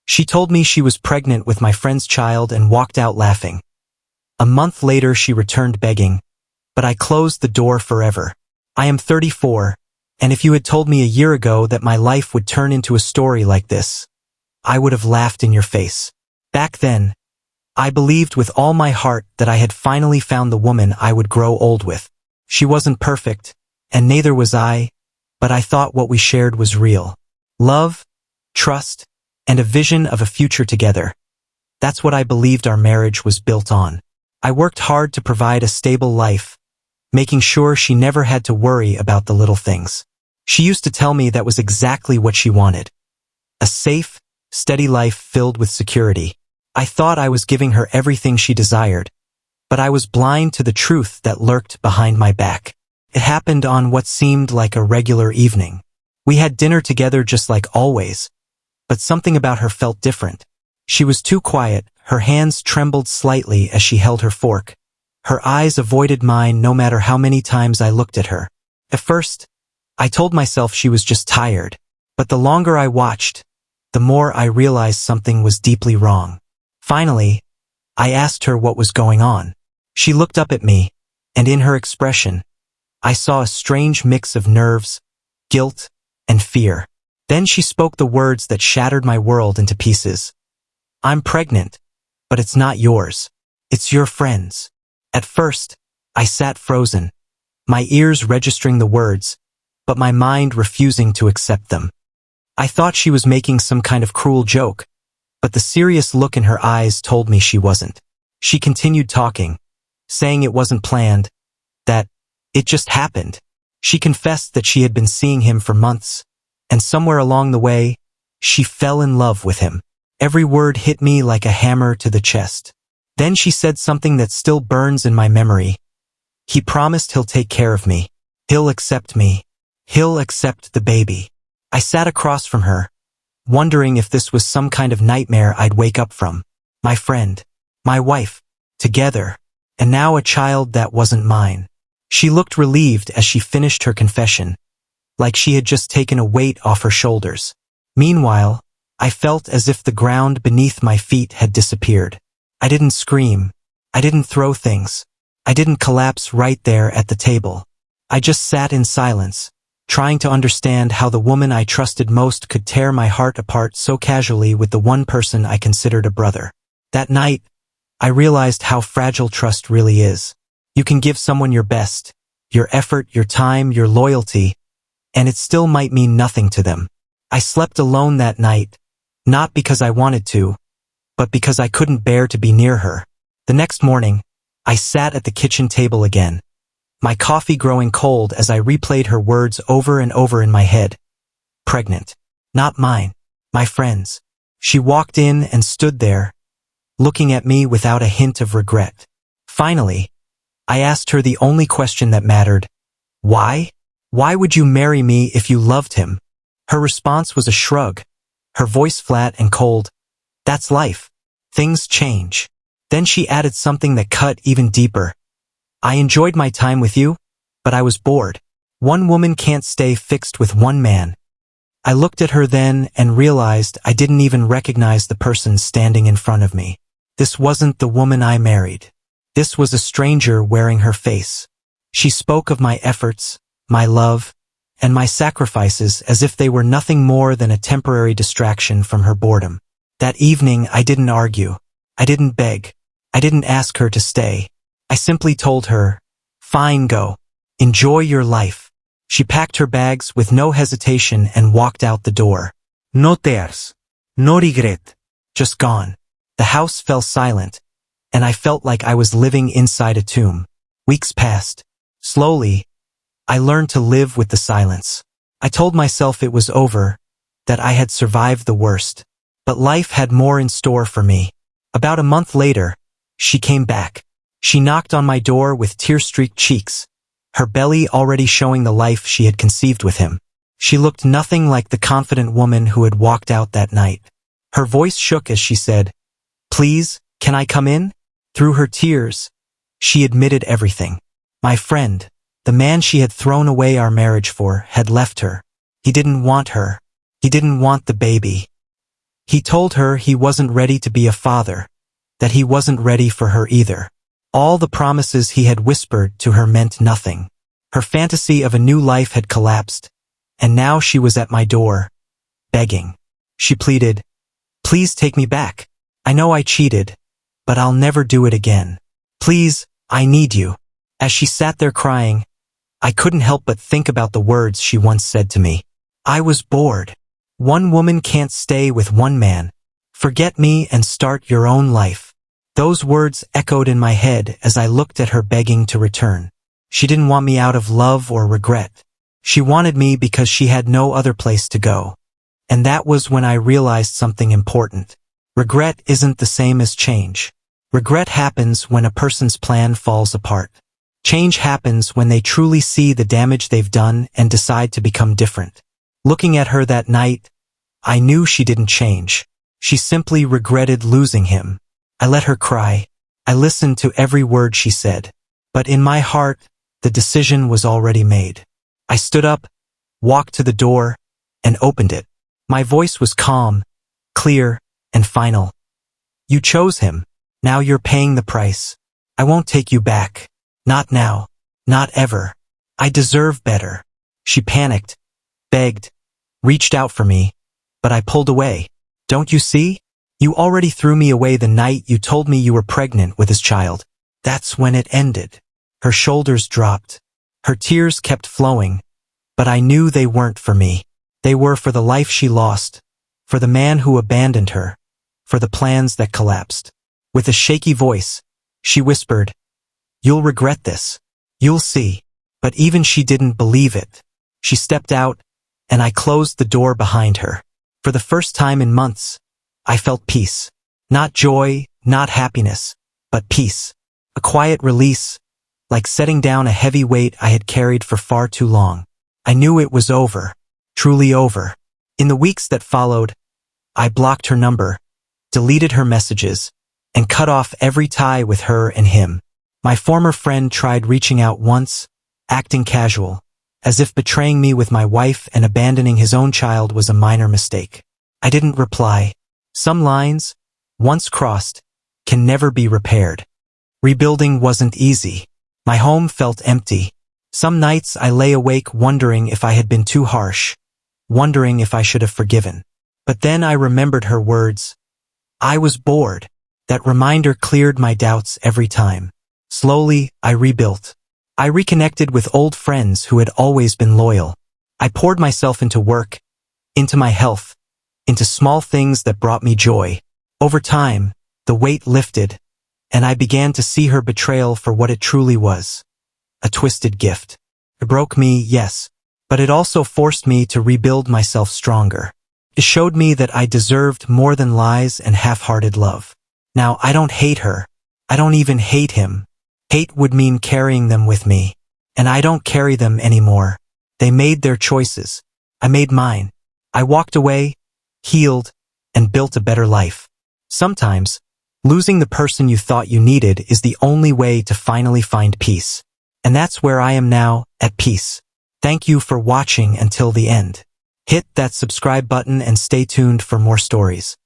She told me she was pregnant with my friend's child and walked out laughing. A month later she returned begging, but I closed the door forever. I am 34, and if you had told me a year ago that my life would turn into a story like this, I would have laughed in your face. Back then, I believed with all my heart that I had finally found the woman I would grow old with. She wasn't perfect, and neither was I, but I thought what we shared was real. Love, trust, and a vision of a future together. That's what I believed our marriage was built on. I worked hard to provide a stable life, making sure she never had to worry about the little things. She used to tell me that was exactly what she wanted. A safe, steady life filled with security. I thought I was giving her everything she desired, but I was blind to the truth that lurked behind my back. It happened on what seemed like a regular evening. We had dinner together just like always, but something about her felt different. She was too quiet, her hands trembled slightly as she held her fork. Her eyes avoided mine no matter how many times I looked at her. At first, I told myself she was just tired, but the longer I watched, the more I realized something was deeply wrong. Finally, I asked her what was going on. She looked up at me, and in her expression, I saw a strange mix of nerves, guilt, and fear. Then she spoke the words that shattered my world into pieces. I'm pregnant, but it's not yours. It's your friend's. At first, I sat frozen, my ears registering the words, but my mind refusing to accept them. I thought she was making some kind of cruel joke, but the serious look in her eyes told me she wasn't. She continued talking, saying it wasn't planned, that it just happened. She confessed that she had been seeing him for months, and somewhere along the way, she fell in love with him. Every word hit me like a hammer to the chest. Then she said something that still burns in my memory. He promised he'll take care of me. He'll accept me. He'll accept the baby. I sat across from her, wondering if this was some kind of nightmare I'd wake up from. My friend, my wife, together, and now a child that wasn't mine. She looked relieved as she finished her confession, like she had just taken a weight off her shoulders. Meanwhile, I felt as if the ground beneath my feet had disappeared. I didn't scream. I didn't throw things. I didn't collapse right there at the table. I just sat in silence, trying to understand how the woman I trusted most could tear my heart apart so casually with the one person I considered a brother. That night, I realized how fragile trust really is. You can give someone your best, your effort, your time, your loyalty, and it still might mean nothing to them. I slept alone that night, not because I wanted to, but because I couldn't bear to be near her. The next morning, I sat at the kitchen table again, my coffee growing cold as I replayed her words over and over in my head. Pregnant. Not mine. My friend's. She walked in and stood there, looking at me without a hint of regret. Finally, I asked her the only question that mattered. Why? Why would you marry me if you loved him? Her response was a shrug, her voice flat and cold. That's life. Things change. Then she added something that cut even deeper. I enjoyed my time with you, but I was bored. One woman can't stay fixed with one man. I looked at her then and realized I didn't even recognize the person standing in front of me. This wasn't the woman I married. This was a stranger wearing her face. She spoke of my efforts, my love, and my sacrifices as if they were nothing more than a temporary distraction from her boredom. That evening, I didn't argue. I didn't beg. I didn't ask her to stay. I simply told her, fine, go. Enjoy your life. She packed her bags with no hesitation and walked out the door. No tears. No regret. Just gone. The house fell silent, and I felt like I was living inside a tomb. Weeks passed. Slowly, I learned to live with the silence. I told myself it was over, that I had survived the worst. But life had more in store for me. About a month later, she came back. She knocked on my door with tear-streaked cheeks, her belly already showing the life she had conceived with him. She looked nothing like the confident woman who had walked out that night. Her voice shook as she said, "Please, can I come in?" Through her tears, she admitted everything. My friend, the man she had thrown away our marriage for, had left her. He didn't want her. He didn't want the baby. He told her he wasn't ready to be a father, that he wasn't ready for her either. All the promises he had whispered to her meant nothing. Her fantasy of a new life had collapsed, and now she was at my door, begging. She pleaded, "Please take me back. I know I cheated, but I'll never do it again. Please, I need you." As she sat there crying, I couldn't help but think about the words she once said to me. I was bored. One woman can't stay with one man. Forget me and start your own life. Those words echoed in my head as I looked at her begging to return. She didn't want me out of love or regret. She wanted me because she had no other place to go. And that was when I realized something important. Regret isn't the same as change. Regret happens when a person's plan falls apart. Change happens when they truly see the damage they've done and decide to become different. Looking at her that night, I knew she didn't change. She simply regretted losing him. I let her cry. I listened to every word she said. But in my heart, the decision was already made. I stood up, walked to the door, and opened it. My voice was calm, clear, and final. You chose him. Now you're paying the price. I won't take you back. Not now. Not ever. I deserve better. She panicked, begged, reached out for me, but I pulled away. Don't you see? You already threw me away the night you told me you were pregnant with his child. That's when it ended. Her shoulders dropped. Her tears kept flowing, but I knew they weren't for me. They were for the life she lost, for the man who abandoned her, for the plans that collapsed. With a shaky voice, she whispered, "You'll regret this. You'll see." But even she didn't believe it. She stepped out, and I closed the door behind her. For the first time in months, I felt peace. Not joy, not happiness, but peace. A quiet release, like setting down a heavy weight I had carried for far too long. I knew it was over, truly over. In the weeks that followed, I blocked her number, deleted her messages, and cut off every tie with her and him. My former friend tried reaching out once, acting casual, as if betraying me with my wife and abandoning his own child was a minor mistake. I didn't reply. Some lines, once crossed, can never be repaired. Rebuilding wasn't easy. My home felt empty. Some nights I lay awake wondering if I had been too harsh, wondering if I should have forgiven. But then I remembered her words. I was bored. That reminder cleared my doubts every time. Slowly, I rebuilt. I reconnected with old friends who had always been loyal. I poured myself into work, into my health, into small things that brought me joy. Over time, the weight lifted, and I began to see her betrayal for what it truly was. A twisted gift. It broke me, yes, but it also forced me to rebuild myself stronger. It showed me that I deserved more than lies and half-hearted love. Now, I don't hate her. I don't even hate him. Hate would mean carrying them with me, and I don't carry them anymore. They made their choices. I made mine. I walked away, healed, and built a better life. Sometimes, losing the person you thought you needed is the only way to finally find peace. And that's where I am now, at peace. Thank you for watching until the end. Hit that subscribe button and stay tuned for more stories.